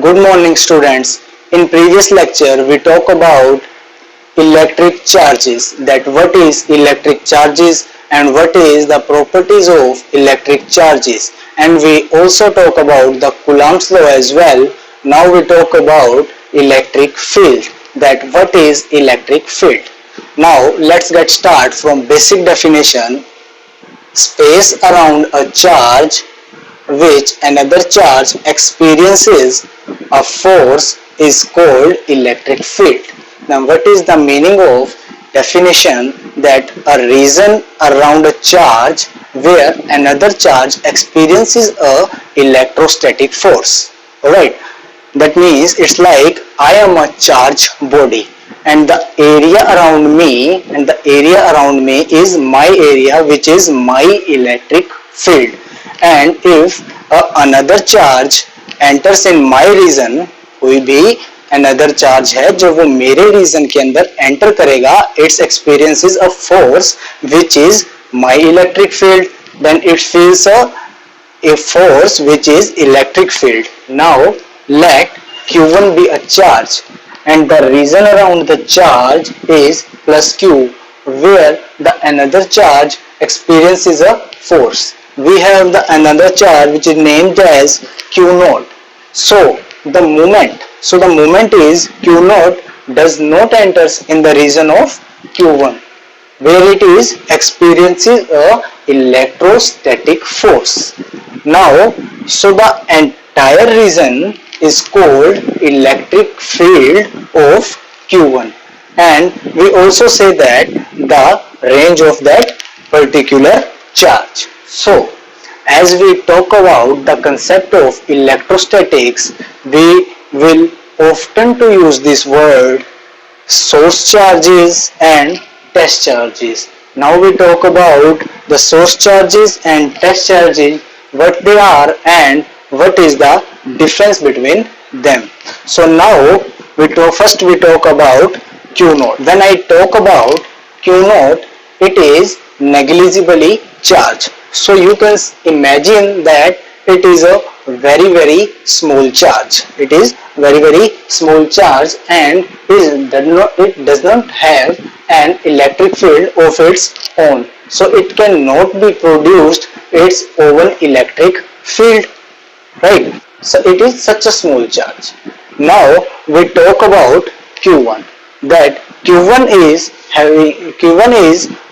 Good morning students. In previous lecture we talk about electric charges, that what is electric charges and what is the properties of electric charges, and we also talk about the Coulomb's law as well. Now we talk about electric field, that what is electric field. Now let's get start from basic definition. Space around a charge which another charge experiences a force is called electric field. Now what is the meaning of definition? That a region around a charge where another charge experiences a electrostatic force. Alright, that means it's like I am a charged body and the area around me is my area, which is my electric field. And if another charge enters in my region, कोई भी another charge है जो वो मेरे region के अंदर enter करेगा, its experiences a force which is my electric field, then it feels a force which is electric field. Now let Q1 be a charge and the region around the charge is plus Q, where the another charge experiences a force. We have the another charge which is named as Q naught. So the moment is Q naught does not enter in the region of Q1, where it is experiencing a electrostatic force. Now, so the entire region is called electric field of Q1, and we also say that the range of that particular charge. So, as we talk about the concept of electrostatics, we will often to use this word source charges and test charges. Now we talk about the source charges and test charges, what they are and what is the difference between them. So now first we talk about Q naught. When I talk about Q naught, it is negligibly charged. So you can imagine that it is a very small charge. It is very small charge and it does not have an electric field of its own. So it cannot be produced its own electric field, right? So it is such a small charge. Now we talk about Q1, that Q1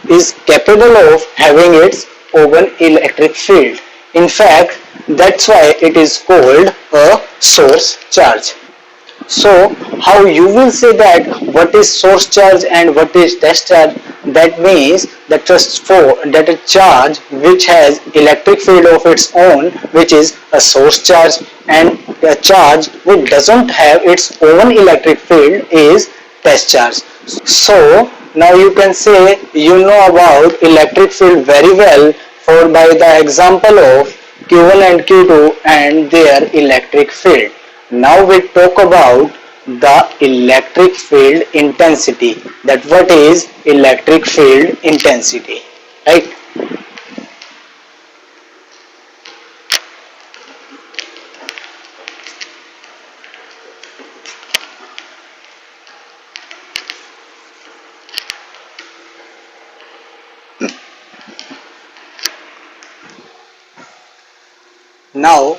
is capable of having its own electric field. In fact, that's why it is called a source charge. So how you will say that what is source charge and what is test charge? That means that a charge which has electric field of its own, which is a source charge, and a charge which doesn't have its own electric field is test charge. So now you can say you know about electric field very well for by the example of Q1 and Q2 and their electric field. Now we talk about the electric field intensity, that what is electric field intensity, right? Now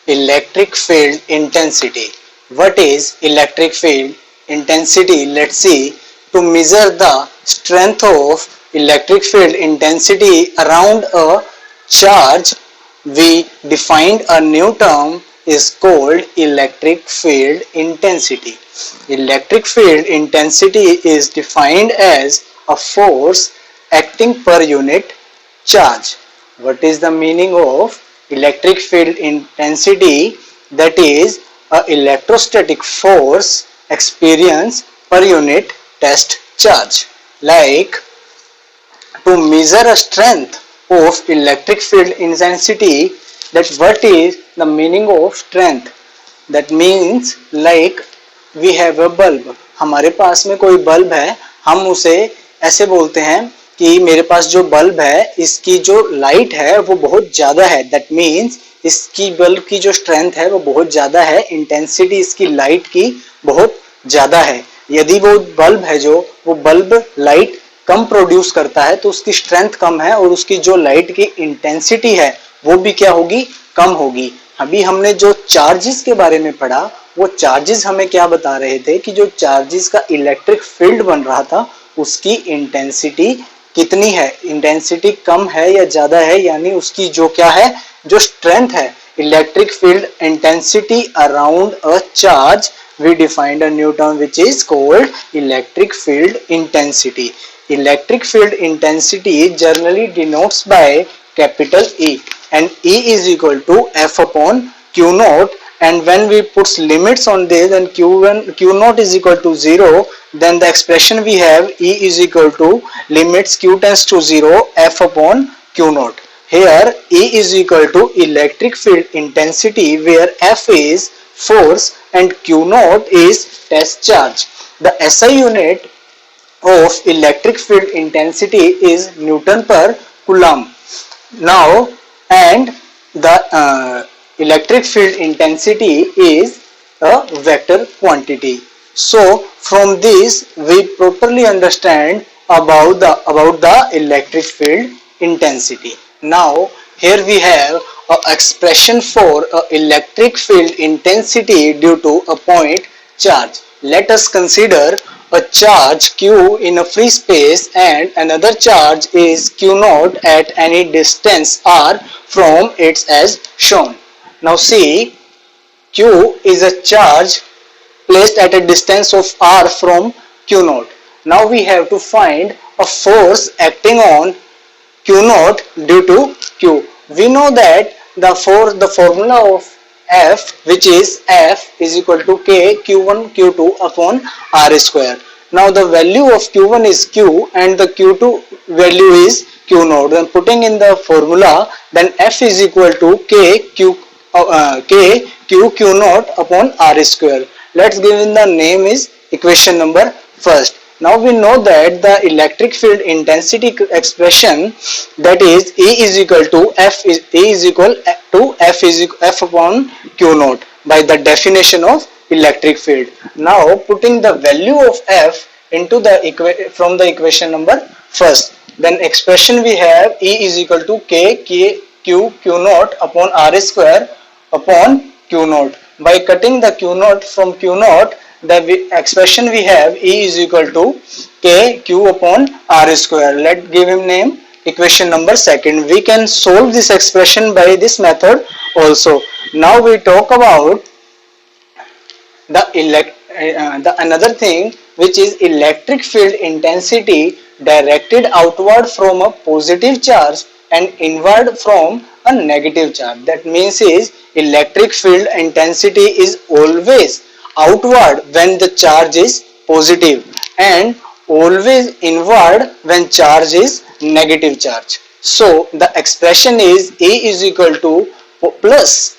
electric field intensity. What is electric field intensity? Let's see. To measure the strength of electric field intensity around a charge, we defined a new term is called electric field intensity. Electric field intensity is defined as a force acting per unit charge. What is the meaning of electric field intensity? That is a electrostatic force experience per unit test charge. Like to measure a strength of electric field intensity, that what is the meaning of strength? That means like we have a bulb. हमारे पास में कोई bulb है, हम उसे ऐसे बोलते हैं कि मेरे पास जो बल्ब है इसकी जो लाइट है वो बहुत ज्यादा है, दैट मीन्स इसकी बल्ब की जो स्ट्रेंथ है वो बहुत ज्यादा है, इंटेंसिटी इसकी लाइट की बहुत ज्यादा है। यदि वो बल्ब है जो वो बल्ब लाइट कम प्रोड्यूस करता है तो उसकी स्ट्रेंथ कम है और उसकी जो लाइट की इंटेंसिटी है वो भी क्या होगी, कम होगी। अभी हमने जो चार्जेस के बारे में पढ़ा वो चार्जेस हमें क्या बता रहे थे कि जो चार्जेस का इलेक्ट्रिक फील्ड बन रहा था उसकी इंटेंसिटी कितनी है, इंटेंसिटी कम है या ज्यादा है, यानी उसकी जो क्या है, जो स्ट्रेंथ है, electric field intensity around a charge we defined a new term which is called electric field intensity. Electric field intensity generally denotes by capital E and E is equal to F upon Q naught, and when we put limits on this and Q naught is equal to 0, then the expression we have E is equal to limits Q tends to 0 F upon Q naught. Here E is equal to electric field intensity where F is force and Q naught is test charge. The SI unit of electric field intensity is Newton per Coulomb. Now, and the electric field intensity is a vector quantity. So, from this we properly understand about the electric field intensity. Now, here we have an expression for electric field intensity due to a point charge. Let us consider a charge q in a free space and another charge is q naught at any distance r from it as shown. Now see, q is a charge placed at a distance of r from q naught. Now we have to find a force acting on q naught due to q. We know that the formula of F, which is F is equal to K Q1 Q2 upon R square. Now the value of Q1 is Q and the Q2 value is Q naught. Then putting in the formula, then F is equal to K Q naught upon R square. Let's give in the name is equation number first. Now we know that the electric field intensity expression, that is E is equal to F upon Q naught by the definition of electric field. Now putting the value of F into the from the equation number first, then expression we have E is equal to Q naught upon R square upon Q naught. By cutting the Q naught from Q naught, the expression we have E is equal to K Q upon R square. Let's give him name equation number second. We can solve this expression by this method also. Now we talk about the another thing, which is electric field intensity directed outward from a positive charge and inward from a negative charge. That means is electric field intensity is always outward when the charge is positive and always inward when charge is negative charge. So the expression is E is equal to plus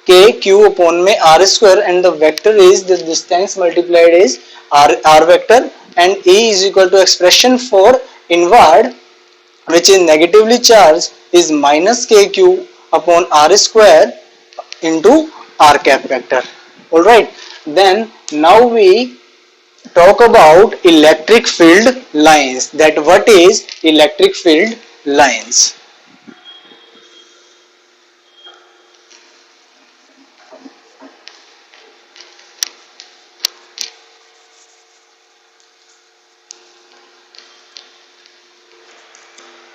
K Q upon में R square and the vector is the distance multiplied is R vector, and E is equal to expression for inward which is negatively charged is minus K Q upon R square into R cap vector. Alright, then now we talk about electric field lines. That what is electric field lines?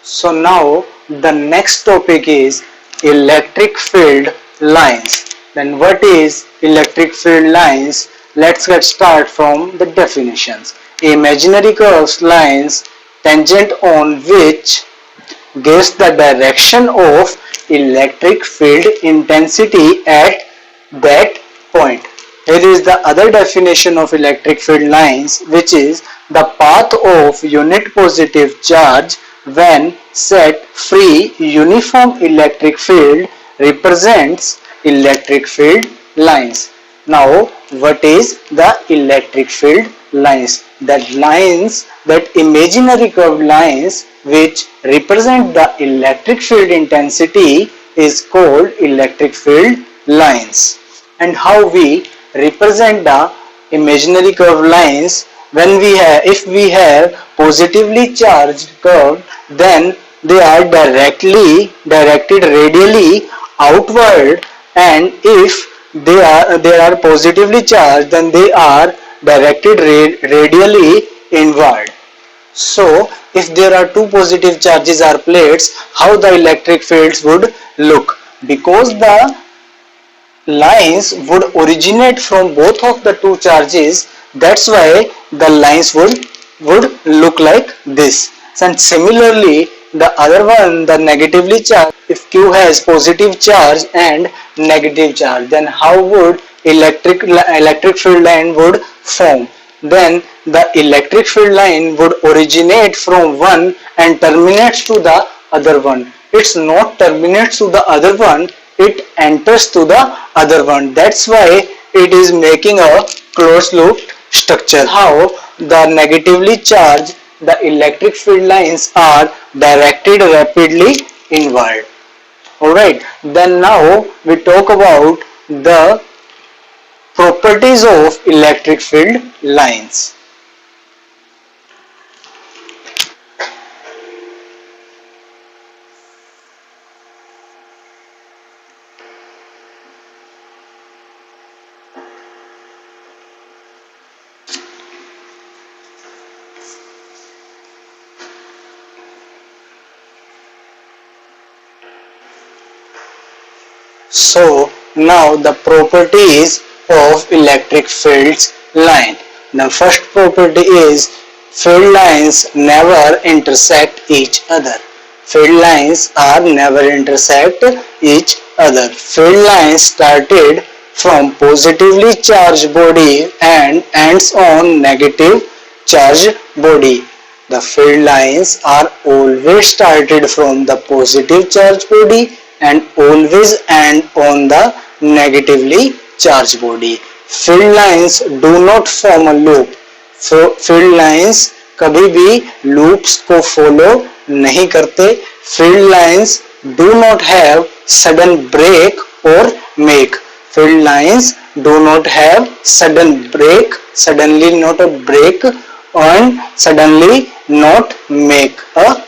So now the next topic is electric field lines. Then what is electric field lines? Let's get start from the definitions. Imaginary curved lines tangent on which gives the direction of electric field intensity at that point. Here is the other definition of electric field lines, which is the path of unit positive charge when set free uniform electric field represents electric field lines. Now what is the electric field lines? The lines that imaginary curved lines which represent the electric field intensity is called electric field lines. And how we represent the imaginary curved lines, when we have, if we have positively charged curve, then they are directed radially outward, and if they are positively charged, then they are directed radially inward. So if there are two positive charges or plates, how the electric fields would look? Because the lines would originate from both of the two charges, that's why the lines would look like this. And similarly, the other one, the negatively charged, if Q has positive charge and negative charge, then how would electric field line would form? Then the electric field line would originate from one and terminates to the other one. It's not terminates to the other one, it enters to the other one. That's why it is making a closed loop structure. How the negatively charged, the electric field lines are directed rapidly inward. Alright, then now we talk about the properties of electric field lines. So now the properties of electric fields line. The first property is field lines never intersect each other. Field lines are never intersect each other. Field lines started from positively charged body and ends on negative charged body. The field lines are always started from the positive charged body and always end on the negatively charged body. Field lines do not form a loop. So field lines कभी भी loops को follow नहीं करते. Field lines do not have sudden break or make. Field lines do not have sudden break, suddenly not a break, and suddenly not make a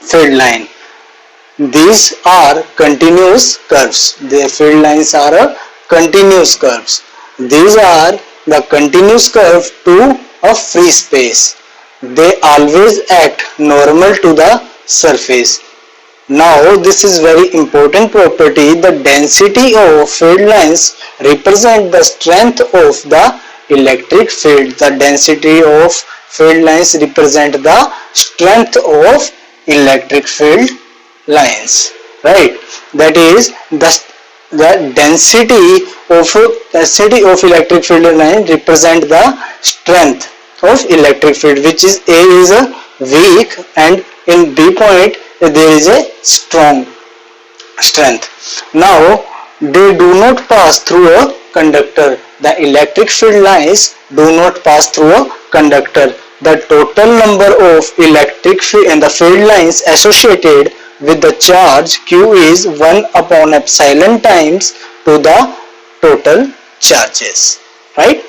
field line. These are continuous curves. The field lines are a continuous curves. These are the continuous curve to a free space. They always act normal to the surface. Now this is very important property. The density of field lines represent the strength of the electric field. The density of field lines represent the strength of electric field lines, right? That is the density of electric field line represent the strength of electric field, which is A is a weak and in B point there is a strong strength. Now they do not pass through a conductor. The electric field lines do not pass through a conductor. The total number of electric field and the field lines associated with the charge Q is 1 upon epsilon times to the total charges, right?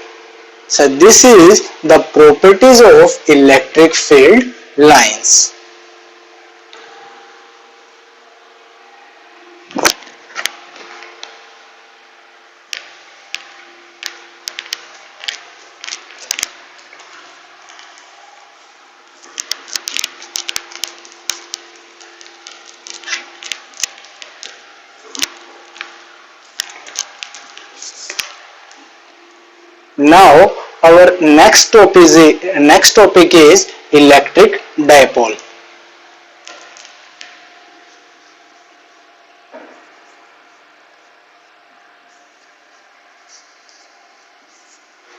So this is the properties of electric field lines. Now our next topic is electric dipole.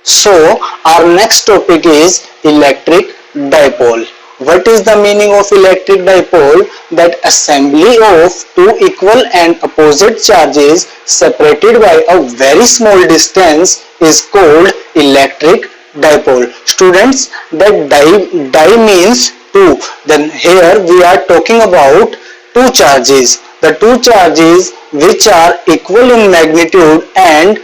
So our next topic is electric dipole. What is the meaning of electric dipole? That assembly of two equal and opposite charges separated by a very small distance is called electric dipole. Students, that di means two. Then here we are talking about two charges. The two charges which are equal in magnitude and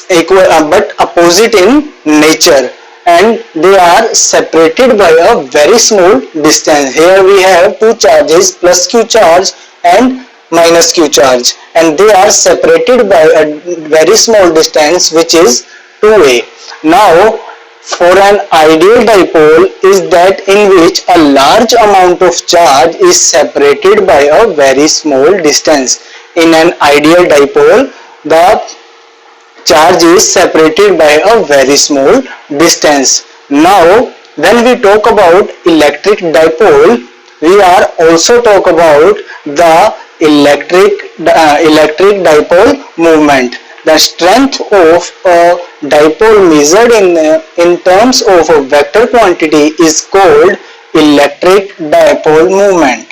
equal but opposite in nature, and they are separated by a very small distance. Here we have two charges, plus q charge and minus q charge, and they are separated by a very small distance which is 2a. Now for an ideal dipole is that in which a large amount of charge is separated by a very small distance. In an ideal dipole, the charge is separated by a very small distance. Now, when we talk about electric dipole, we are also talk about the electric dipole movement. The strength of a dipole measured in terms of a vector quantity is called electric dipole movement,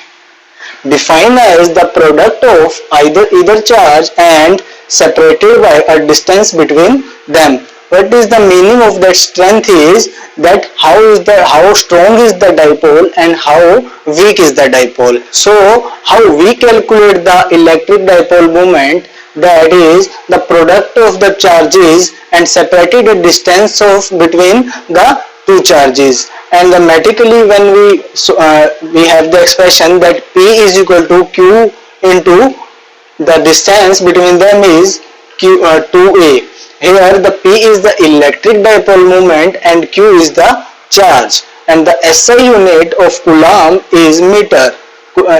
defined as the product of either charge and separated by a distance between them. What is the meaning of that strength is that how strong is the dipole and how weak is the dipole. So how we calculate the electric dipole moment, that is the product of the charges and separated the distance of between the two charges. And mathematically when we have the expression that P is equal to Q into the distance between them is 2a. Here the P is the electric dipole moment and Q is the charge, and the SI unit of Coulomb is meter,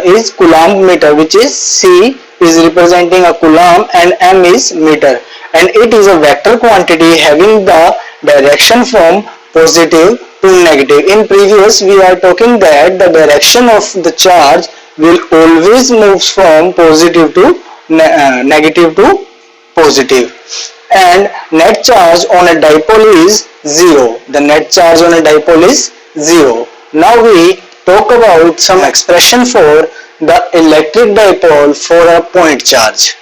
is Coulomb meter, which is C is representing a Coulomb and M is meter, and it is a vector quantity having the direction from positive to negative. In previous we are talking that the direction of the charge will always move from positive to negative to positive, and net charge on a dipole is 0. The net charge on a dipole is 0. Now we talk about some expression for the electric dipole for a point charge.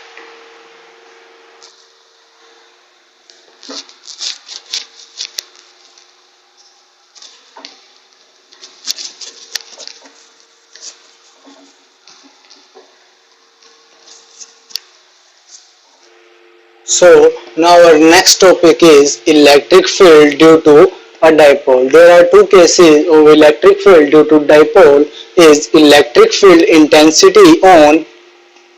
So now our next topic is electric field due to a dipole. There are two cases of electric field due to dipole, is electric field intensity on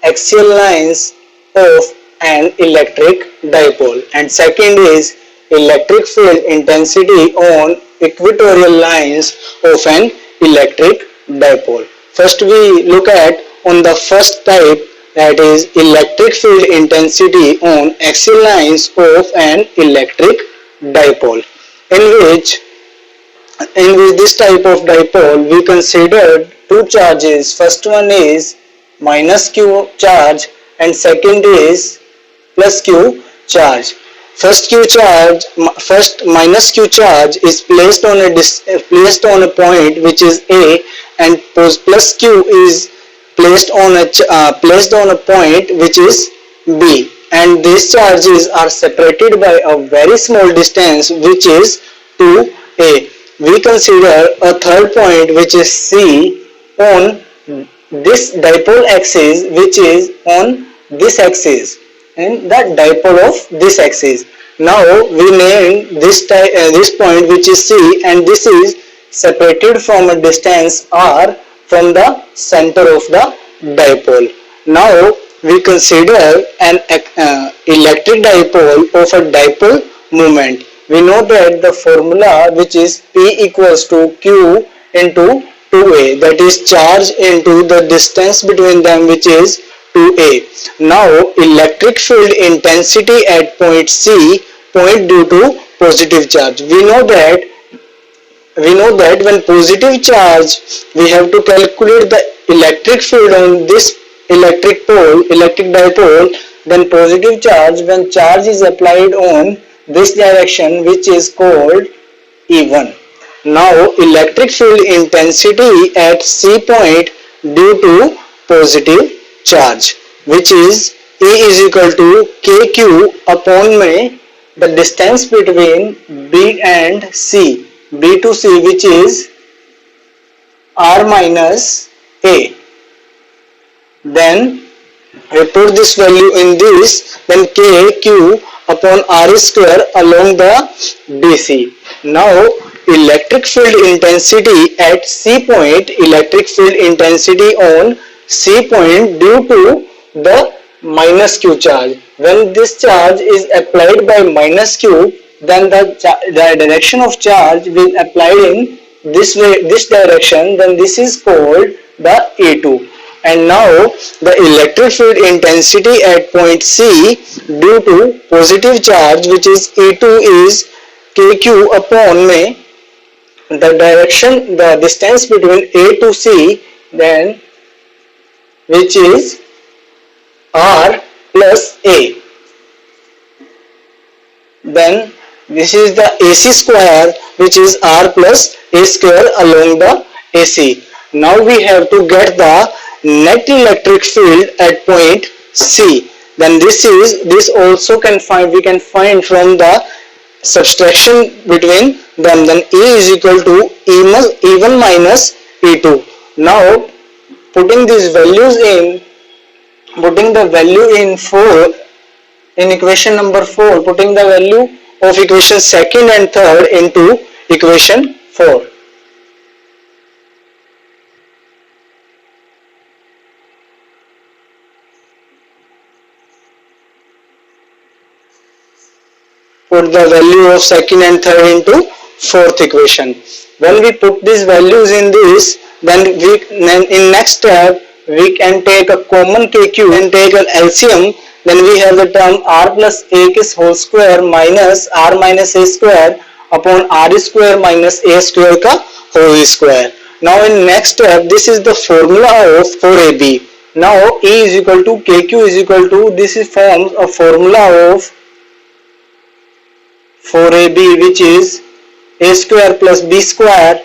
axial lines of an electric dipole, and second is electric field intensity on equatorial lines of an electric dipole. First we look at on the first type, that is electric field intensity on axial lines of an electric dipole, in which this type of dipole we considered two charges. First one is minus q charge and second is plus q charge. First minus q charge is placed on a point which is A, and plus q is placed on a point which is B, and these charges are separated by a very small distance which is 2a. We consider a third point which is C on this dipole axis, which is on this axis, and the dipole of this axis. Now we name this point which is C, and this is separated from a distance r from the center of the dipole. Now we consider an electric dipole of a dipole moment. We know that the formula, which is P equals to Q into 2a, that is charge into the distance between them, which is 2a. Now electric field intensity at point C, point due to positive charge. We know that when positive charge, we have to calculate the electric field on this electric dipole, then positive charge when charge is applied on this direction, which is called E1. Now electric field intensity at C point due to positive charge, which is E is equal to KQ upon the distance between B and C, B to C, which is R minus A. Then we put this value in this, then KQ upon R square along the DC. Now electric field intensity at C point, electric field intensity on C point due to the minus Q charge. When this charge is applied by minus Q, then the direction of charge will applied in this way, this direction, then this is called the E2. And now the electric field intensity at point C due to positive charge, which is E2, is KQ upon में the direction, the distance between A to C, then which is R plus A. Then this is the AC square, which is R plus A square along the AC. Now we have to get the net electric field at point C. Then this also we can find from the subtraction between them. Then E is equal to E1 minus E2. Now putting these values in, putting the value in 4 in equation number 4, putting the value of equation second and third into equation 4. Put the value of second and third into fourth equation. When we put these values in this, then in next step we can take a common KQ and take an LCM. Then we have the term R plus A whole square minus R minus A square upon R square minus A square का whole square. Now in next step, this is the formula of 4AB. Now E is equal to KQ is equal to, this is forms a formula of 4AB, which is A square plus B square,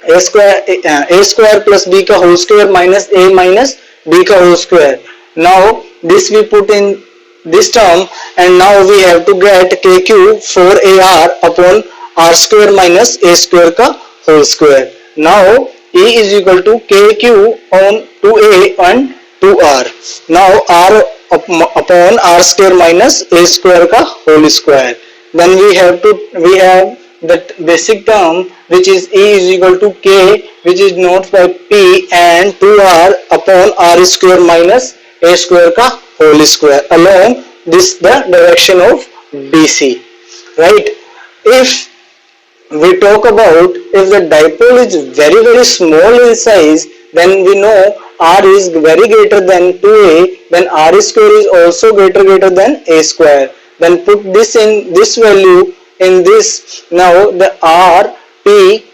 A square plus B का whole square minus A minus B का whole square. Now this we put in this term, and now we have to get KQ 4AR upon R square minus A square का whole square. Now E is equal to KQ on 2A and 2R. Now R upon R square minus A square का whole square. Then we have that basic term, which is E is equal to K, which is known by P, and 2R upon R square minus A square का whole square along this the direction of DC. Right? If we talk about, if the dipole is very small in size, then we know R is very greater than 2A, then R square is also greater than A square. Then put this in this value in this. Now the R P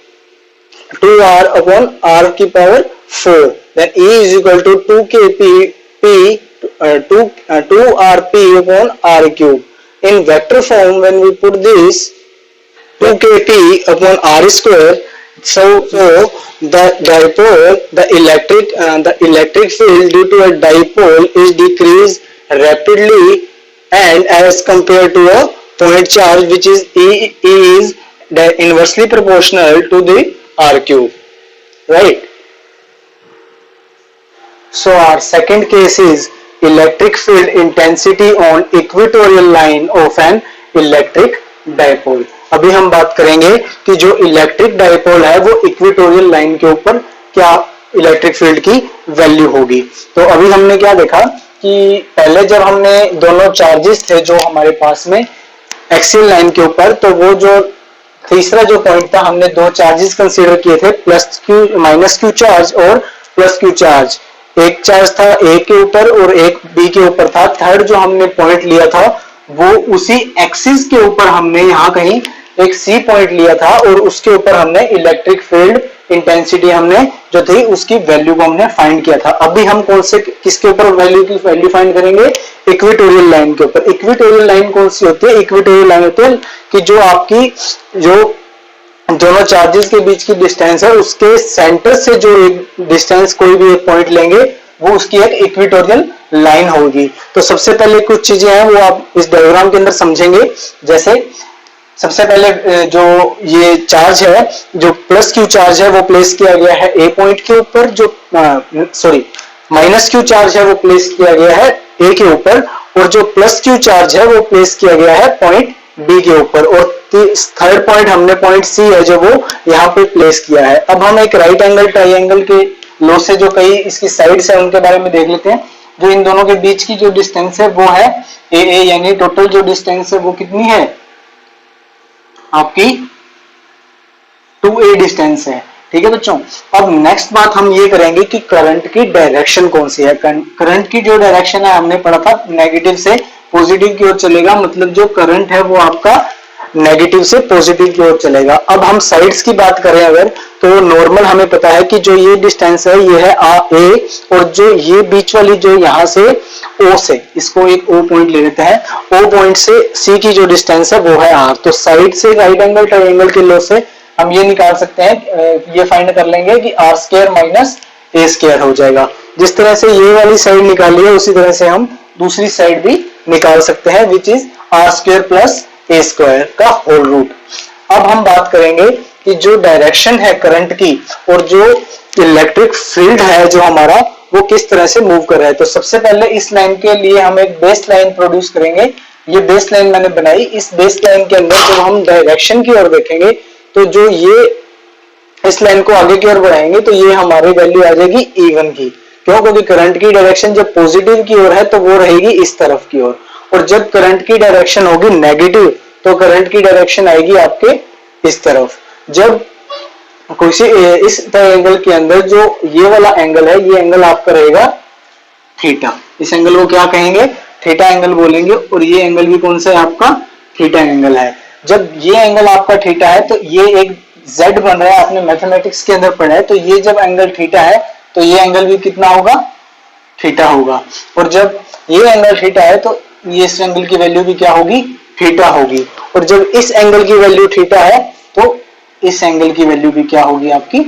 2R upon R की power 4. Then E is equal to 2K P 2RP upon R cube. In vector form, when we put this 2Kp upon R square, so the dipole, the electric field due to a dipole is decreased rapidly, and as compared to a point charge, which is E is inversely proportional to the R cube, right? So our second case is electric field intensity on equatorial line of an electric dipole. अभी हम बात करेंगे कि जो electric dipole है वो equatorial line के ऊपर क्या इलेक्ट्रिक फील्ड की वैल्यू होगी. तो अभी हमने क्या देखा कि पहले जब हमने दोनों चार्जेस थे जो हमारे पास में एक्सियल लाइन के ऊपर, तो वो जो तीसरा जो पॉइंट था, हमने दो चार्जेस कंसीडर किए थे, plus Q minus Q charge और प्लस क्यू चार्ज. एक चार्ज था ए के ऊपर और एक बी के ऊपर था. थर्ड जो हमने पॉइंट लिया था वो उसी एक्सिस के ऊपर हमने यहाँ कहीं एक सी पॉइंट लिया था और उसके ऊपर हमने इलेक्ट्रिक फील्ड इंटेंसिटी हमने जो थी उसकी वैल्यू को हमने फाइंड किया था. अभी हम कौन से किसके ऊपर वैल्यू फाइंड करेंगे? इक्वेटोरियल लाइन के ऊपर. इक्वेटोरियल लाइन कौन सी होती है? इक्वेटोरियल लाइन होती है कि जो आपकी जो दोनों चार्जेस के बीच की डिस्टेंस है उसके सेंटर से जो एक डिस्टेंस कोई भी एक पॉइंट लेंगे वो उसकी एक इक्वेटोरियल लाइन होगी। तो सबसे पहले कुछ चीजें हैं वो आप इस डायग्राम के अंदर समझेंगे। जैसे सबसे पहले जो ये चार्ज है, जो प्लस क्यू चार्ज है वो प्लेस किया गया है ए पॉइंट के ऊपर, जो सॉरी माइनस क्यू चार्ज है वो प्लेस किया गया है ए के ऊपर, और जो प्लस क्यू चार्ज है वो प्लेस किया गया है पॉइंट बी के ऊपर, और थर्ड पॉइंट हमने पॉइंट सी है जो वो यहाँ पे प्लेस किया है। अब हम एक राइट एंगल ट्राइंगल के लॉ से जो कई इसकी साइड्स है उनके बारे में देख लेते हैं। जो इन दोनों के बीच की जो डिस्टेंस है वो है ए ए, यानी टोटल जो डिस्टेंस है वो कितनी है आपकी 2a डिस्टेंस है। ठीक है बच्चों, अब नेक्स्ट बात हम ये करेंगे कि करंट की डायरेक्शन कौन सी है। करंट की जो डायरेक्शन है हमने पढ़ा था नेगेटिव से पॉजिटिव की ओर चलेगा, मतलब जो करंट है वो आपका नेगेटिव से पॉजिटिव की ओर चलेगा। अब हम साइड्स की बात करें अगर, तो नॉर्मल हमें पता है कि जो ये डिस्टेंस है ये है ए, और जो ये बीच वाली जो यहाँ से ओ से, इसको एक ओ पॉइंट ले लेते हैं, ओ पॉइंट से सी की जो डिस्टेंस है वो है आर। तो साइड से राइट एंगल ट्रायंगल के लॉ से हम ये निकाल सकते हैं, ये फाइंड कर लेंगे कि R square minus A square हो जाएगा। जिस तरह से ये वाली साइड निकाली है उसी तरह से हम दूसरी साइड भी निकाल सकते हैं, which is R square plus A square का होल रूट। अब हम बात करेंगे कि जो डायरेक्शन है करंट की और जो इलेक्ट्रिक फील्ड है जो हमारा वो किस तरह से मूव कर रहा है। तो सबसे पहले इस लाइन के लिए हम एक बेस लाइन प्रोड्यूस करेंगे। ये बेस लाइन मैंने बनाई। इस बेस लाइन के अंदर जब हम डायरेक्शन की ओर देखेंगे तो जो ये इस लाइन को आगे की ओर बढ़ाएंगे तो ये हमारी वैल्यू आ जाएगी E1 की। क्यों? क्योंकि करंट की डायरेक्शन जब पॉजिटिव की ओर है तो वो रहेगी इस तरफ की ओर, और जब करंट की डायरेक्शन होगी नेगेटिव तो करंट की डायरेक्शन आएगी आपके इस तरफ। जब कोई से इस ट्रायंगल के अंदर जो ये वाला एंगल है, ये एंगल आपका रहेगा थीटा। इस एंगल को क्या कहेंगे? थीटा एंगल बोलेंगे। और ये एंगल भी कौन सा है आपका? थीटा एंगल है। जब ये एंगल आपका थीटा है तो ये एक z बन रहा है, आपने मैथमेटिक्स के अंदर पढ़ा है। तो ये जब एंगल थीटा है तो ये एंगल भी कितना होगा? थीटा होगा। और जब ये एंगल थीटा है तो ये इस एंगल की वैल्यू भी क्या होगी? थीटा होगी। और जब इस एंगल की वैल्यू थीटा है तो इस एंगल की वैल्यू भी क्या होगी? आपकी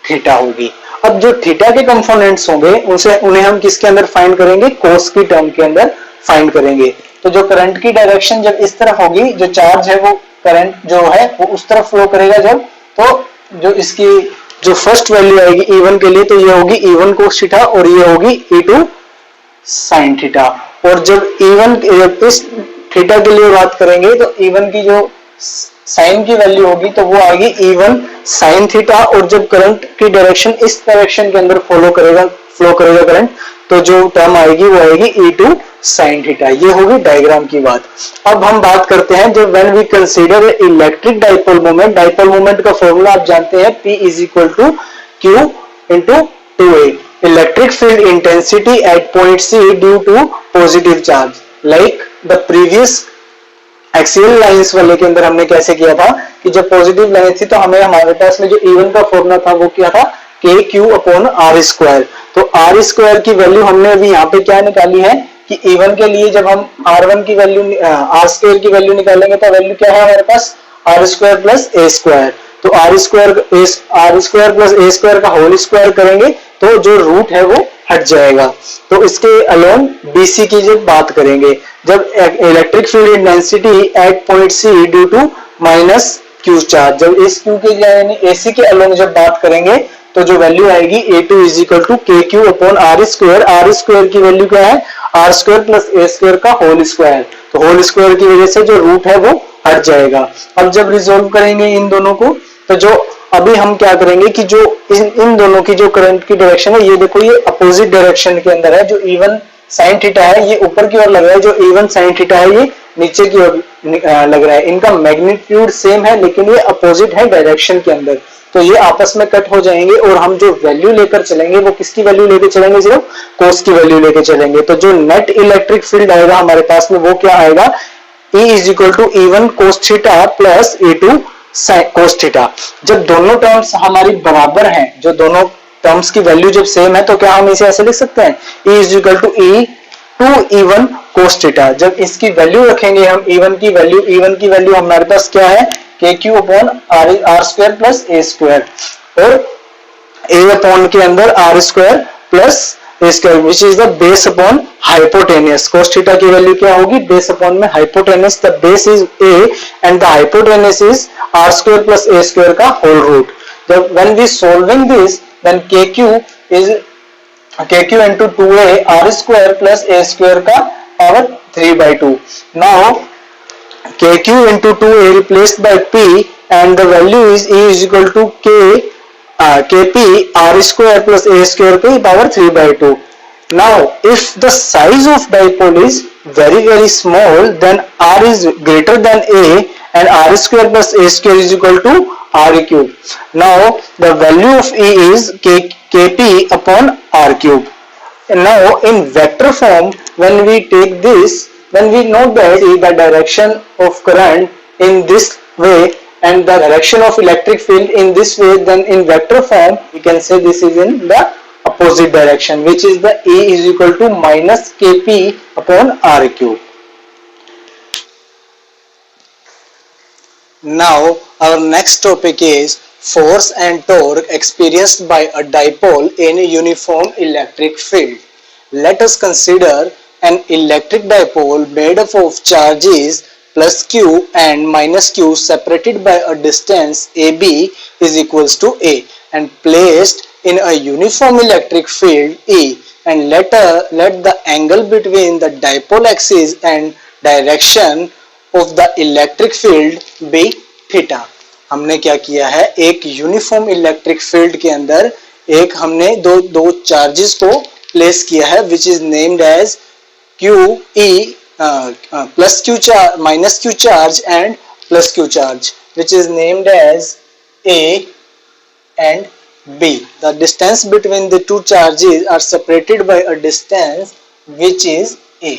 थीटा होगी। अब जो थीटा के कंपोनेंट्स होंगे उन्हें हम किसके अंदर फाइंड करेंगे? कोस की टर्म के अंदर फाइंड करेंगे। तो जो करंट की डायरेक्शन जब इस तरफ होगी, जो चार्ज है वो करंट जो है वो उस तरफ फ्लो करेगा जब, तो जो इसकी जो फर्स्ट वैल्यू आएगी E1 के लिए तो ये होगी E1 कोस थीटा और ये होगी E2 साइन थीटा। और जब E1 इस थीटा के लिए बात करेंगे तो E1 की जो साइन की वैल्यू होगी तो वो आएगी E1 साइन थीटा। और जब करंट की डायरेक्शन इस डायरेक्शन के अंदर फ्लो करेगा करंट, तो जो टर्म आएगी वो आएगी E2 साइन थीटा। ये होगी डायग्राम की बात। अब हम बात करते हैं जब when we consider electric dipole moment का फॉर्मूला आप जानते हैं, P is equal to Q into 2A। Electric field intensity at point C due to positive charge. Like the previous axial lines वाले के अंदर हमने कैसे किया था कि जब पॉजिटिव लाइन थी तो हमारे पास में जो E1 का फॉर्मूला था वो क्या था? KQ upon R square. तो R स्क्वायर की वैल्यू हमने अभी यहाँ पे क्या निकाली है कि E1 के लिए जब हम R1 की वैल्यू R स्क्वायर की वैल्यू निकालेंगे तो वैल्यू क्या है हमारे पास? R square plus A square. तो R square plus A square का होल स्क्वायर करेंगे तो जो रूट है वो हट जाएगा। तो इसके अलोन BC की जब बात करेंगे, जब electric field intensity at point C due to minus Q charge, जब इस Q के यानी AC के अलोन जब बात करेंगे तो जो वैल्यू आएगी A2 is equal to KQ upon R square. R square की वैल्यू क्या है? R square plus A square का होल स्क्वायर। तो होल स्क्वायर की वजह से जो रूट है वो हट जाएगा। अब जब रिजोल्व करेंगे इन दोनों को तो जो अभी हम क्या करेंगे कि जो इन दोनों की जो करंट की डायरेक्शन है, ये देखो ये अपोजिट डायरेक्शन के अंदर है। जो E1 साइन थीटा है ये ऊपर की ओर लग रहा है, जो E1 साइन थीटा है ये नीचे की ओर लग रहा है। इनका मैग्नीट्यूड सेम है लेकिन ये अपोजिट है डायरेक्शन के अंदर, तो ये आपस में कट हो जाएंगे और हम जो वैल्यू लेकर चलेंगे वो किसकी वैल्यू लेकर चलेंगे? सिर्फ कोस की वैल्यू लेकर चलेंगे। तो जो नेट इलेक्ट्रिक फील्ड आएगा हमारे पास में वो क्या आएगा? E is equal to E1 cos theta plus E2 cos theta. जब दोनों टर्म्स हमारी बराबर हैं, जो दोनों टर्म्स की वैल्यू जब सेम है तो क्या हम इसे ऐसे लिख सकते हैं? E is equal to E2 cos theta. जब इसकी वैल्यू रखेंगे हम E1 की वैल्यू हमारे पास क्या है? KQ upon R square plus A square, और A अपॉन के अंदर R square plus A square which is the base upon hypotenuse. cos theta की वैल्यू क्या होगी? बेस अपॉन में hypotenuse, the base is a and the hypotenuse is r square plus a square का whole root. When we solving this then kq is kq into 2a r square plus a square का power 3/2. now kq into 2a replaced by p and the value is e is equal to kp r square plus a square की power 3/2. now if the size of dipole is very small then r is greater than a and r square plus a square is equal to r cube. now the value of e is kp upon r cube. and now in vector form when we take this, when we know that the direction of current in this way and the direction of electric field in this way, then in vector form we can say this is in the opposite direction, which is the E is equal to minus kp upon r cube. Now our next topic is force and torque experienced by a dipole in a uniform electric field. Let us consider an electric dipole made up of charges plus q and minus q separated by a distance AB is equals to A and placed in a uniform electric field E, and let the angle between the dipole axis and direction of the electric field be theta. हमने क्या किया है, एक uniform electric field के अंदर एक हमने दो चार्जेस को प्लेस किया है which is named as Q E plus Q charge minus Q charge and plus Q charge which is named as A and B. The distance between the two charges are separated by a distance which is A.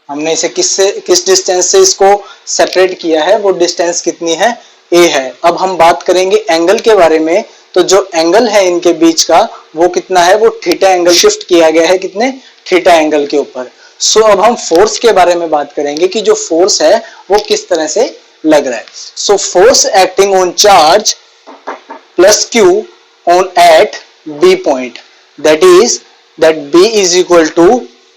हमने इसे किस distance से इसको separate किया है, वो distance कितनी है? A है. अब हम बात करेंगे एंगल के बारे में. तो जो एंगल है इनके बीच का वो कितना है? वो थीटा एंगल शिफ्ट किया गया है कितने? थीटा एंगल के ऊपर. सो अब हम फोर्स के बारे में बात करेंगे कि जो फोर्स है वो किस तरह से लग रहा है. So force acting on charge plus q on at B point, that is that B is equal to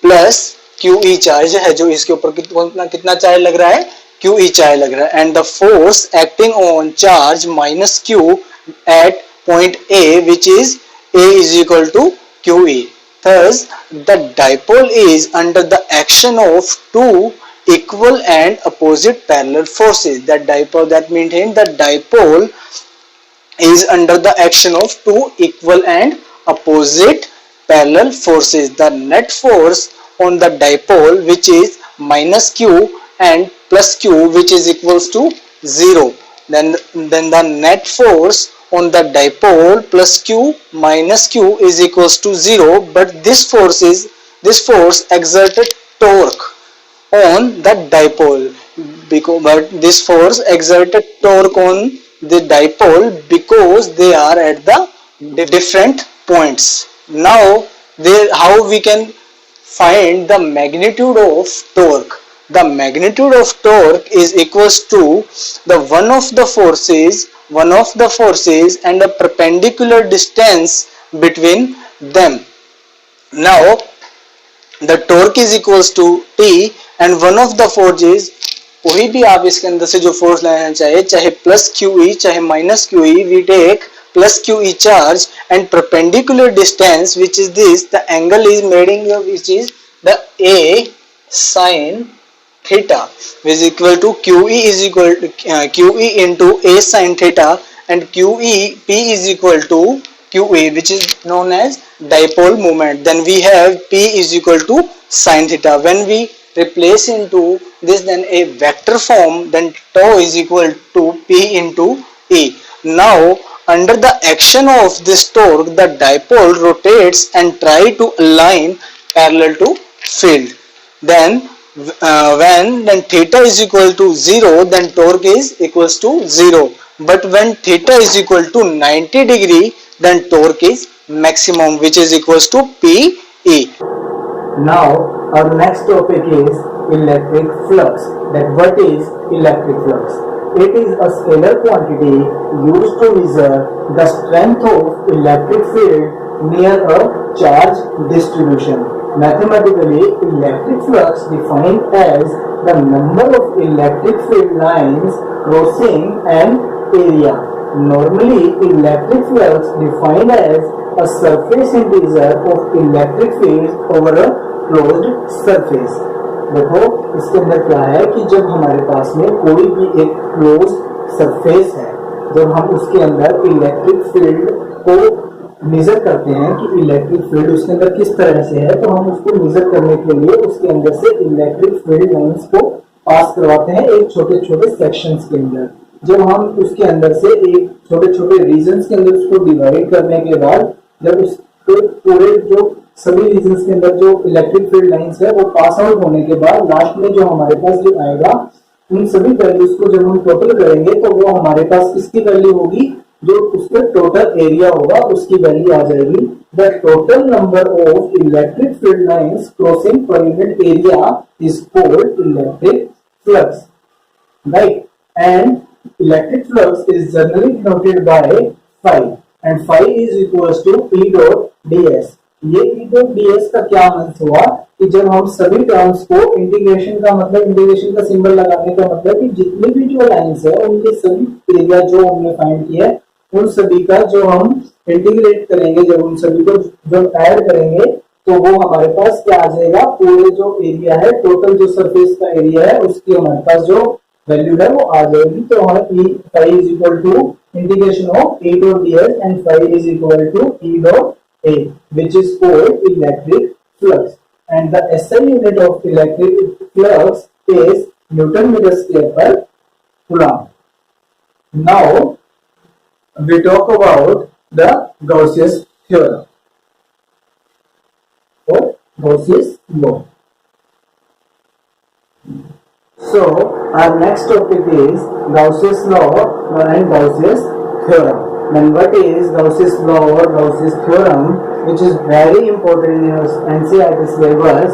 plus QE charge है जो इसके ऊपर कितना चार्ज लग रहा है? QE चार्ज लग रहा है. and the force acting on charge minus Q at point A which is A is equal to QE. thus the dipole is under the action of two equal and opposite parallel forces. That means the dipole is under the action of two equal and opposite parallel forces. The net force on the dipole which is minus q and plus q which is equals to 0. Then the net force on the dipole plus q minus q is equals to 0. But this force exerted torque on the dipole but this force exerted torque on the dipole because they are at the different points. Now how we can find the magnitude of torque? The magnitude of torque is equals to the one of the forces and the perpendicular distance between them. Now the torque is equals to T and one of the forces, कोई भी आप इसके अंदर से जो force लेना चाहिए, चाहे प्लस QE चाहे minus QE, we take plus QE charge and perpendicular distance which is this, the angle is made in which is the A sin theta which is equal to QE is equal to QE into A sin theta and QE P is equal to QE which is known as dipole moment. Then we have P is equal to sin theta. When we replace into this then a vector form, then tau is equal to P into E. Now under the action of this torque the dipole rotates and try to align parallel to field. Then when theta is equal to 0 then torque is equals to 0. But when theta is equal to 90 degree then torque is maximum which is equals to PE. Now our next topic is electric flux. That what is electric flux? It is a scalar quantity used to measure the strength of electric field near a charge distribution. Mathematically, electric flux defined as the number of electric field lines crossing an area. Normally, electric flux defined as a surface integer of electric field over a closed surface. देखो इसके अंदर क्या है कि जब हमारे पास में कोई भी एक क्लोज सरफेस है, जब हम उसके अंदर इलेक्ट्रिक फील्ड को मेजर करते हैं कि इलेक्ट्रिक फील्ड उसके अंदर किस तरह से है, तो हम उसको मेजर करने के लिए उसके अंदर से इलेक्ट्रिक फील्ड लाइंस को पास करवाते हैं एक छोटे छोटे सेक्शंस के अंदर। जब हम उसके अंदर से एक छोटे छोटे रीजन्स के अंदर उसको डिवाइड करने के बाद जब उसको पूरे जो सभी रीजन्स के अंदर जो इलेक्ट्रिक फील्ड लाइंस है वो पास आउट होने के बाद लास्ट में जो हमारे पास जो आएगा उन सभी वैल्यूज को जब हम टोटल करेंगे तो वो हमारे पास किसकी वैल्यू होगी, जो उसका टोटल एरिया होगा उसकी वैल्यू आ जाएगी। The total number of electric field lines crossing per unit area is called electric flux, right? And electric flux is generally denoted by phi and phi is equals to E dot ds। ये E dot ds का क्या अर्थ हुआ कि जब हम सभी terms को integration का मतलब इंटीग्रेशन का सिंबल लगाने का मतलब कि जितनी भी जो लाइंस है उनके सभी एरिया जो हमने फाइंड किया है उन सभी का जो हम इंटीग्रेट करेंगे, जब उन सभी को जब ऐड करेंगे तो वो हमारे पास क्या आ जाएगा, पूरे जो एरिया है टोटल जो सरफेस का एरिया है उसकी हमारे पास जो वैल्यू है वो आ जाएगी। तो हमें phi is equal to integration of E dot ds and phi is equal to E dot a, which is called electric flux, and the SI unit of electric flux is Newton meter square per coulomb. Now we talk about the Gauss's theorem or Gauss's law. So our next topic is Gauss's law and Gauss's theorem. Then what is Gauss's law or Gauss's theorem, which is very important in your NCERT syllabus,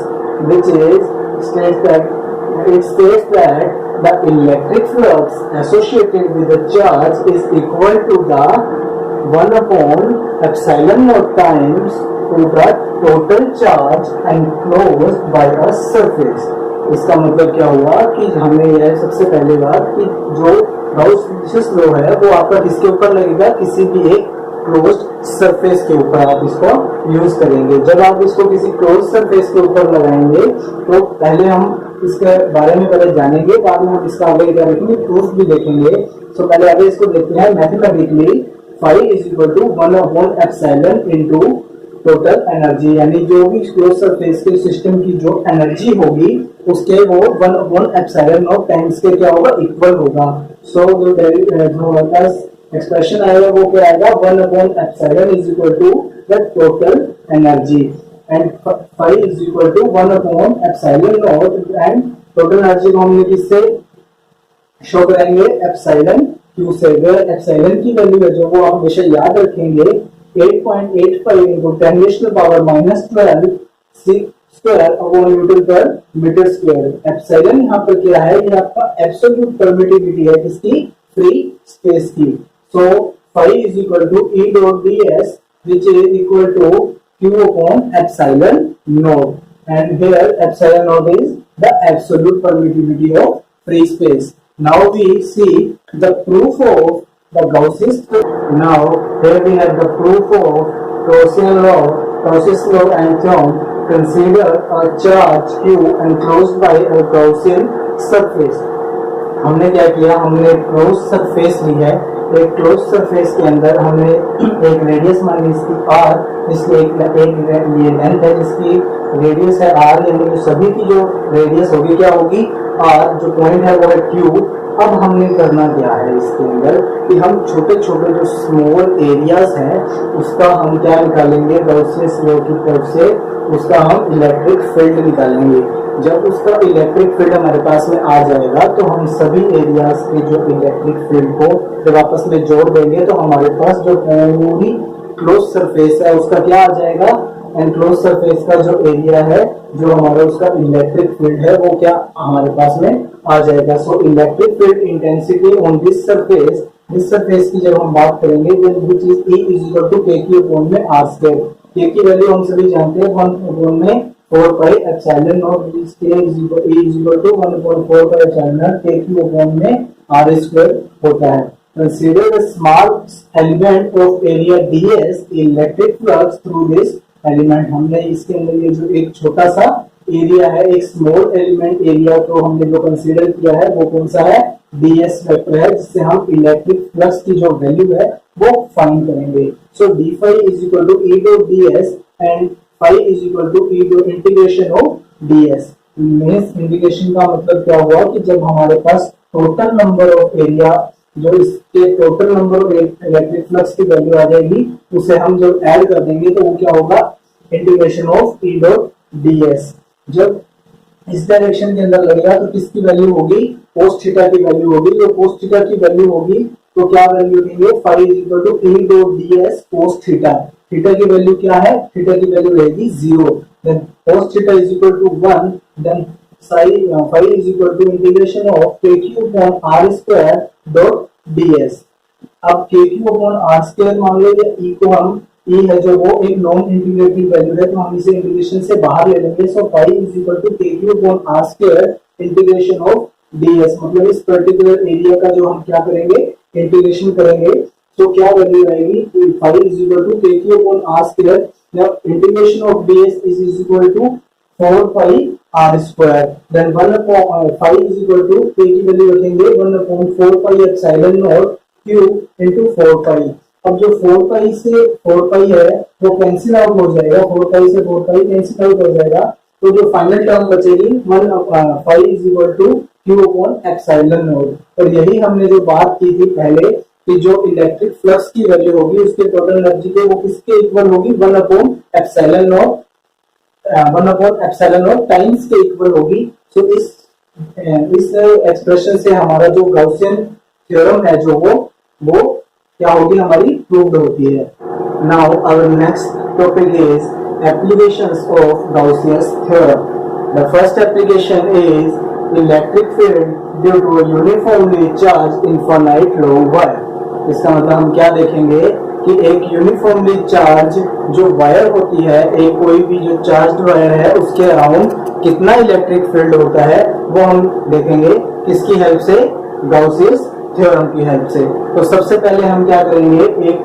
which is states that the electric flux associated with the charge is equal to the 1 upon epsilon naught times to the total charge enclosed by a surface। इसका मतलब क्या हुआ कि हमें यह सबसे पहले बात कि जो गाउस लॉ है वो आपका किसके ऊपर लगेगा, किसी भी एक क्लोज्ड सरफेस के ऊपर आप इसको यूज करेंगे। जब आप इसको किसी क्लोज्ड सरफेस के ऊपर लगाएंगे तो पहले हम इसके बारे में पहले जानेंगे, बाद में हम इसका आगे क्या देखेंगे, प्रूफ भी देखेंगे। तो पहले आगे इसको देखते हैं। Mathematically phi is equal to 1 upon epsilon into total energy, यानी जो भी क्लोज सरफेस के सिस्टम की जो एनर्जी होगी उसके वो 1 अपॉन एप्सिलॉन नॉट टाइम्स के क्या होगा, इक्वल होगा। सो जो हमारे पास एक्सप्रेशन आएगा वो क्या आएगा, 1 upon epsilon is equal to the total energy and phi is equal to 1 upon epsilon naught and total energy को हमने किससे शो करेंगे, एप्सिलॉन क्यू से। अगर एप्सिलॉन की वैल्यू है जो वो आप हमेशा याद रखेंगे 8.85 into 10 raised to the power minus 12 square upon Newton पर मीटर स्क्वायर। एप्सिलॉन यहाँ पर क्या है, ये आपका एब्सोल्यूट परमिटिविटी है किसकी, फ्री स्पेस की। सो phi is equal to E dot ds which is equal to Q upon epsilon naught, and here epsilon naught is the absolute permittivity of free space. Now we see the proof of the Gauss's. Now here we have the proof of Gaussian law, Gauss's law and theorem. Consider a charge Q enclosed by a Gaussian surface. हमने क्या किया, हमने close surface ली है। एक close surface के अंदर हमने एक रेडियस मान ली इसकी r, इसकी एक ये लेंथ है जिसकी रेडियस है r, यानी जो सभी की जो रेडियस होगी क्या होगी r, जो पॉइंट है वो है Q। अब हमने करना क्या है इसके अंदर कि हम छोटे छोटे जो स्मॉल एरियाज हैं उसका हम क्या निकालेंगे, गॉसियस लॉ की तरफ से उसका हम इलेक्ट्रिक फील्ड निकालेंगे। जब उसका इलेक्ट्रिक फील्ड हमारे पास में आ जाएगा तो हम सभी एरियाज के जो इलेक्ट्रिक फील्ड को जब आपस में जोड़ देंगे तो हमारे पास जो पूरी क्लोज सरफेस है उसका क्या आ जाएगा, एनक्लोज सरफेस का जो एरिया है जो हमारा उसका इलेक्ट्रिक फील्ड है वो क्या हमारे पास में आ जाएगा। So electric field intensity on this surface की जब हम बात करेंगे, which is E is equal to kq upon में r square। के की वैल्यू हम सभी जानते हैं 1 में 4 पाई एप्सिलॉन नॉट के is equal to 1/4 pi epsilon के क्यू अपॉन में आर स्क्वायर होता है। Consider the small element of area ds electric flux through this element. हमने इसके अंदर ये जो एक छोटा सा एरिया है, एक स्मॉल एलिमेंट एरिया को हमने जो कंसीडर किया है वो कौन सा है, ds वेक्टर है, जिससे हम इलेक्ट्रिक फ्लक्स की जो वैल्यू है वो फाइंड करेंगे। So d phi is equal to e dot ds and phi is equal to e dot integration of ds। Means integration का मतलब क्या हुआ कि जब हमारे पास टोटल नंबर ऑफ एरिया, जो इसके total number of electric flux की वैल्यू आ जाएगी, उसे हम जब ऐड कर देंगे तो वो क्या होगा, integration of e dot ds। जब इस डायरेक्शन के अंदर लगेगा तो किसकी वैल्यू होगी, cos थीटा की वैल्यू होगी। जो cos थीटा की वैल्यू होगी तो क्या वैल्यू देंगे, phi is equal to e dot ds cos theta. Theta की वैल्यू क्या है, थीटा की वैल्यू रहेगी 0, then cos theta is equal to 1, then phi is equal to integration of kq upon r square dot ds। अब kq upon r square मान लो, या e को हम, e है जो वो एक नॉन इंटीग्रेटिव वैल्यू है, तो हम इसे इंटीग्रेशन से बाहर ले लेंगे। So phi is equal to kq upon r square integration of ds। मतलब इस पर्टिकुलर एरिया का जो हम क्या करेंगे, इंटीग्रेशन करेंगे, तो क्या वैल्यू आएगी, phi is equal to kq upon r square, now integration of ds is equal to 4 pi r square, then 1 upon phi is equal to k की वैल्यू रखेंगे 1 upon 4 pi epsilon naught q into 4 pi। अब जो 4 pi से 4 pi है वो cancel out हो जाएगा, 4 pi से 4 pi कैंसिल आउट हो जाएगा, तो जो फाइनल टर्म बचेगी 1 phi is equal to q upon epsilon naught. और यही हमने जो बात की थी पहले कि जो इलेक्ट्रिक फ्लक्स की वैल्यू होगी उसके टोटल एनर्जी के, वो किसके इक्वल होगी, 1 upon epsilon not, 1 upon epsilon not times के इक्वल होगी। सो इस एक्सप्रेशन से हमारा जो गाउसियन थ्योरम है जो वो क्या होगी, हमारी प्रूव्ड होती है। Now our next topic is applications of Gauss's theorem. The first application is electric field due to uniformly charge infinite long wire. इसका मतलब हम क्या देखेंगे कि एक यूनिफॉर्मली चार्ज जो वायर होती है, एक कोई भी जो चार्ज वायर है उसके अराउंड कितना इलेक्ट्रिक फील्ड होता है वो हम देखेंगे किसकी हेल्प से, गाउसियस थ्योरम की हेल्प से। तो सबसे पहले हम क्या करेंगे, एक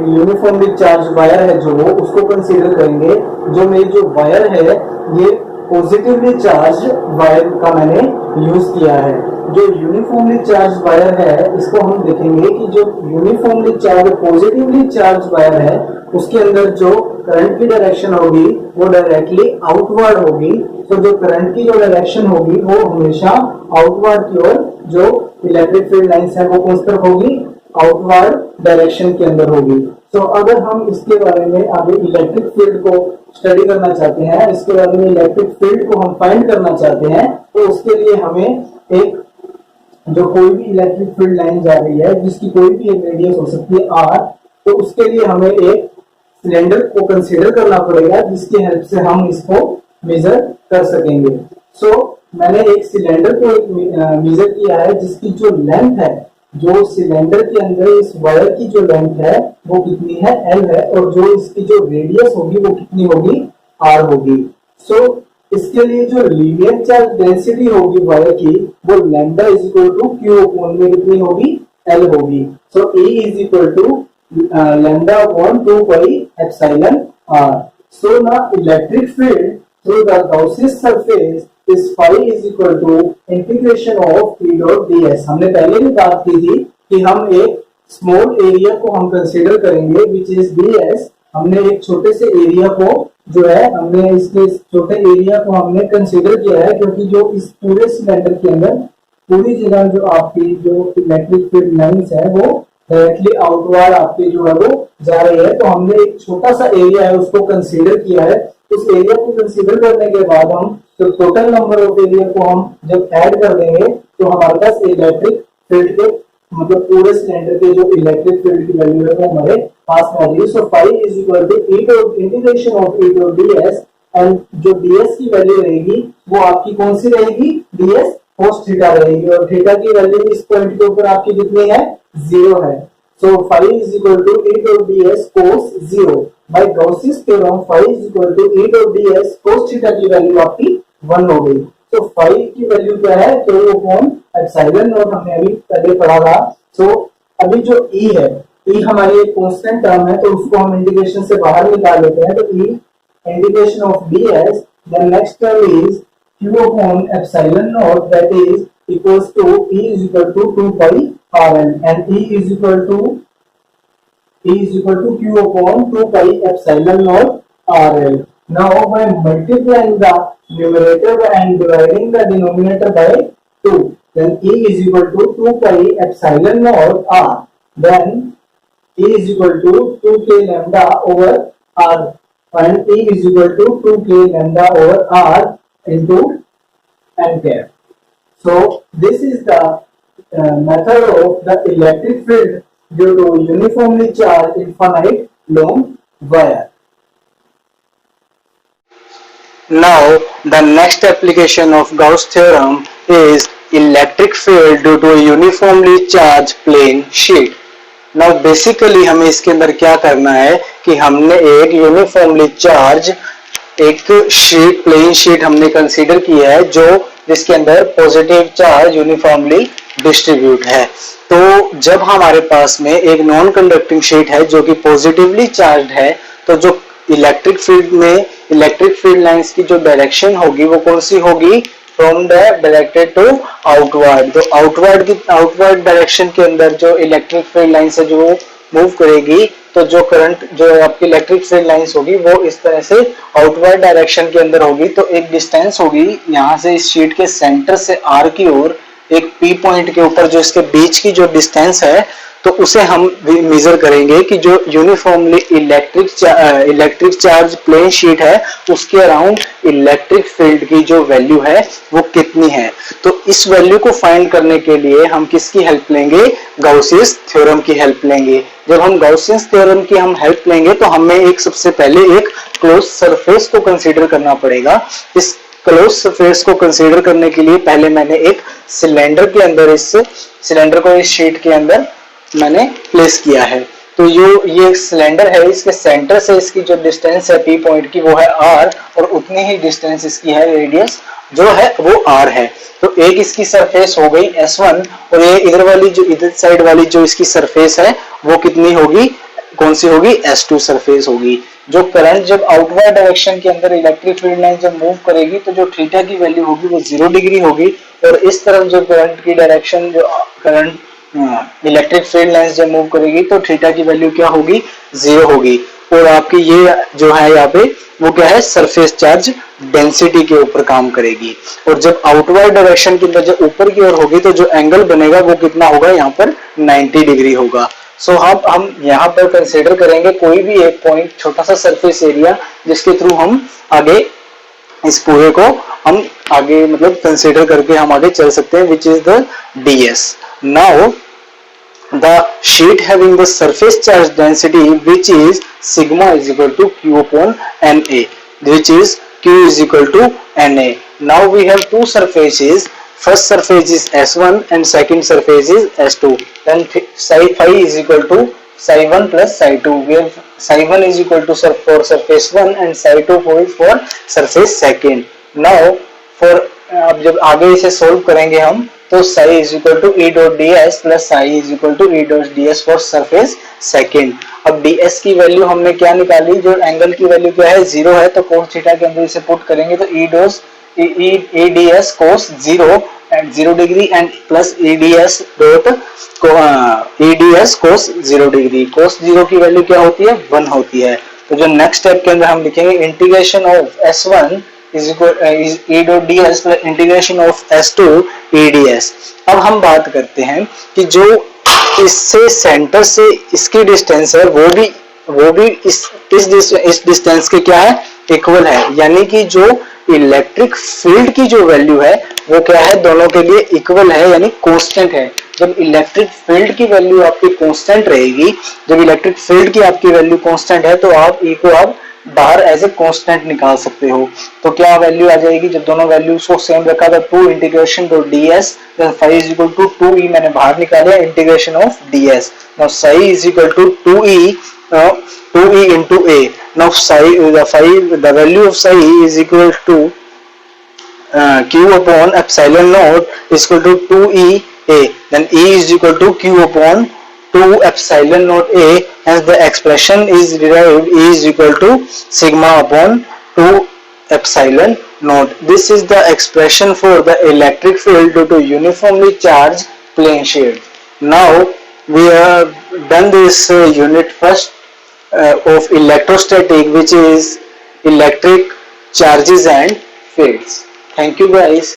यूनिफॉर्मली चार्ज वायर है जो वो, उसको कंसीडर करेंगे। जो मेरी जो वायर है ये पॉजिटिवली चार्ज वायर का मैंने यूज किया है। जो यूनिफॉर्मली चार्ज वायर है इसको हम देखेंगे कि जो uniformly charge positively charge wire है उसके अंदर जो करंट की डायरेक्शन होगी वो डायरेक्टली आउटवर्ड होगी। तो जो करंट की जो डायरेक्शन होगी वो हमेशा आउटवर्ड की ओर, जो इलेक्ट्रिक फील्ड लाइंस है वो कौन सी तरफ होगी, आउटवर्ड डायरेक्शन के अंदर होगी। तो अगर हम इसके बारे में आगे इलेक्ट्रिक फील्ड को स्टडी करना चाहते हैं, इसके बारे में इलेक्ट्रिक फील्ड को हम फाइंड करना चाहते हैं, तो उसके लिए हमें एक जो कोई भी इलेक्ट्रिक फील्ड लाइन जा रही है जिसकी कोई भी एक रेडियस हो सकती है r, तो उसके लिए हमें एक सिलेंडर को कंसीडर करना पड़ेगा जिसकी हेल्प से हम इसको मेजर कर सकेंगे। सो मैंने एक सिलेंडर को मेजर किया है जिसकी जो लेंथ है, जो सिलेंडर के अंदर इस वायर की जो लेंथ है वो कितनी है, l है, और जो इसकी जो रेडियस होगी वो कितनी होगी, r होगी। सो इसके लिए जो लीनियर चार्ज डेंसिटी होगी वायर की वो lambda is equal to Q upon में कितनी होगी, l होगी। So E is equal to lambda upon 2 pi epsilon r। So ना electric field through the Gauss's surface इस phi is equal to integration of E dot ds। हमने पहले भी बात की थी कि हम एक स्मॉल एरिया को हम कंसीडर करेंगे विच इज ds। हमने एक छोटे से एरिया को जो है, हमने इसके छोटे एरिया को हमने कंसीडर किया है क्योंकि जो इस पूरे सिलेंडर के अंदर पूरी जगह जो आपकी जो इलेक्ट्रिक फील्ड लाइंस है वो डायरेक्टली आउटवर्ड आपकी जो है वो जा रही है। तो हमने एक छोटा सा एरिया है उसको कंसीडर किया है। उस एरिया को कंसीडर करने के बाद हम तो टोटल नंबर ऑफ एरिया को हम जब ऐड कर देंगे तो हमारे पास इलेक्ट्रिक फील्ड के मतलब पूरे सिलेंडर के जो इलेक्ट्रिक फील्ड की वैल्यू है वो हमारे पास में आ जाएगी। So phi is equal to e dot integration of e dot ds, and जो ds की वैल्यू रहेगी वो आपकी कौन सी रहेगी, ds cos थीटा रहेगी, और थीटा की वैल्यू इस पॉइंट के ऊपर आपकी कितनी है, 0 है। So phi is equal to E dot ds cos 0. By Gauss's theorem phi is equal to E dot ds cos theta की वैल्यू आपकी 1 हो गई। तो phi की वैल्यू क्या है, 2 अपॉन एप्सिलॉन नॉट, हमने अभी पहले पढ़ा था। सो अभी जो E है, E हमारी एक कांस्टेंट टर्म है, तो उसको हम इंटीग्रेशन से बाहर निकाल लेते हैं। तो E integration of ds, the next term is q upon epsilon naught, that is equals to E is equal to 2 pi Rn, and E is equal to q upon 2 pi epsilon naught RL. Now by multiplying the numerator and dividing the denominator by 2, then E is equal to 2 pi epsilon naught R. Then E is equal to 2k lambda over R, and E is equal to 2k lambda over R into n cap. So this is the method of the electric field due to uniformly charged infinite long wire. Now the next application of Gauss theorem is electric field due to a uniformly charged plane sheet. Now basically हमें इसके अंदर क्या करना है कि हमने एक uniformly charge एक शीट, प्लेन शीट हमने कंसीडर किया है जो जिसके अंदर पॉजिटिव चार्ज यूनिफॉर्मली डिस्ट्रीब्यूट है। तो जब हमारे पास में एक नॉन कंडक्टिंग शीट है जो कि पॉजिटिवली चार्ज है, तो जो इलेक्ट्रिक फील्ड में इलेक्ट्रिक फील्ड लाइंस की जो डायरेक्शन होगी वो कौन सी होगी, from the directed to outward. तो आउटवर्ड डायरेक्शन के अंदर जो इलेक्ट्रिक फील्ड लाइंस है जो मूव करेगी, तो जो करंट जो आपकी इलेक्ट्रिक फील्ड लाइंस होगी वो इस तरह से आउटवर्ड डायरेक्शन के अंदर होगी। तो एक डिस्टेंस होगी यहाँ से इस शीट के सेंटर से आर की ओर, एक पी पॉइंट के ऊपर जो इसके बीच की जो डिस्टेंस है, तो उसे हम मेजर करेंगे कि जो uniformly electric charge plane sheet है उसके अराउंड इलेक्ट्रिक फील्ड की जो वैल्यू है वो कितनी है। तो इस वैल्यू को फाइंड करने के लिए हम किसकी हेल्प लेंगे, गॉसियस थ्योरम की हेल्प लेंगे। जब हम गॉसियस थ्योरम की हम हेल्प लेंगे तो हमें एक सबसे पहले एक क्लोज सरफेस को कंसीडर करना पड़ेगा। इस क्लोज सरफेस को कंसीडर करने के लिए पहले मैंने एक सिलेंडर के अंदर, इस सिलेंडर को इस शीट के अंदर मैंने प्लेस किया है। तो ये सिलेंडर है, इसके सेंटर से इसकी जो डिस्टेंस है पी पॉइंट की वो है आर, और उतनी ही डिस्टेंस इसकी है, रेडियस जो है वो आर है। तो एक इसकी सरफेस हो गई S1, और ये इधर वाली जो इधर साइड वाली जो इसकी सरफेस है वो कितनी होगी, कौन सी होगी, S2 सरफेस होगी। जो करंट जब आउटवर्ड डायरेक्शन के अंदर इलेक्ट्रिक फील्ड लाइन जब मूव करेगी तो जो थीटा की वैल्यू होगी वो 0 डिग्री होगी, और इस तरफ जो करंट की डायरेक्शन जो करंट इलेक्ट्रिक फील्ड लाइन जब मूव करेगी तो थीटा की वैल्यू क्या होगी, 0 होगी। और आपकी ये जो है यहाँ पे वो क्या है, सरफेस चार्ज डेंसिटी के ऊपर काम करेगी। और जब आउटवर्ड डायरेक्शन के अंदर जब ऊपर की ओर होगी तो जो एंगल बनेगा वो कितना होगा, यहाँ पर 90 डिग्री होगा। सो हम यहाँ पर कंसीडर करेंगे कोई भी एक पॉइंट, छोटा सा सरफेस एरिया जिसके थ्रू हम आगे इस पूरे को हम आगे मतलब कंसीडर करके हम आगे चल सकते हैं, which is the ds। Now the sheet having the surface charge density which is sigma is equal to q upon na, which is q is equal to na. Now we have two surfaces, first surface is S1 and second surface is S2. Then psi is equal to psi1 plus psi2. We have psi1 is equal to for surface 1 and psi2 for surface second. Now for अब जब आगे इसे solve करेंगे हम, तो psi is equal to E dot ds plus psi is equal to E dot ds for surface second। अब ds की value हमने क्या निकाली, जो एंगल की वैल्यू क्या है, 0 है, तो cos थीटा के अंदर इसे पुट करेंगे तो E ds cos 0 and 0 degree and plus E ds dot E ds cos 0 degree. cos 0 की वैल्यू क्या होती है, 1 होती है। तो जो नेक्स्ट स्टेप के अंदर हम लिखेंगे integration of S1 is E dot ds plus integration of S2 E ds। अब हम बात करते हैं कि जो इससे सेंटर से इसकी डिस्टेंस है वो भी इस डिस्टेंस के क्या है, इक्वल है। यानी कि जो इलेक्ट्रिक फील्ड की जो वैल्यू है वो क्या है, दोनों के लिए इक्वल है, यानी कांस्टेंट है। जब इलेक्ट्रिक फील्ड की वैल्यू आपकी कांस्टेंट रहेगी, जब इलेक्ट्रिक फील्ड की आपकी वैल्यू कांस्टेंट है तो आप E को आप बाहर एज ए कांस्टेंट निकाल सकते हो। तो क्या वैल्यू आ जाएगी, जब दोनों वैल्यूज को सेम रखा था, 2 integration to ds, then phi is equal to 2e मैंने बाहर निकाला integration of ds। now psi is equal to 2e 2e into a। now the value of psi is equal to q upon epsilon naught is equal to 2e a, then e is equal to q upon 2 epsilon naught a, hence the expression is derived e is equal to sigma upon 2 epsilon naught. This is the expression for the electric field due to uniformly charged plane shield. Now we have done this unit first of electrostatic, which is electric charges and fields. Thank you guys.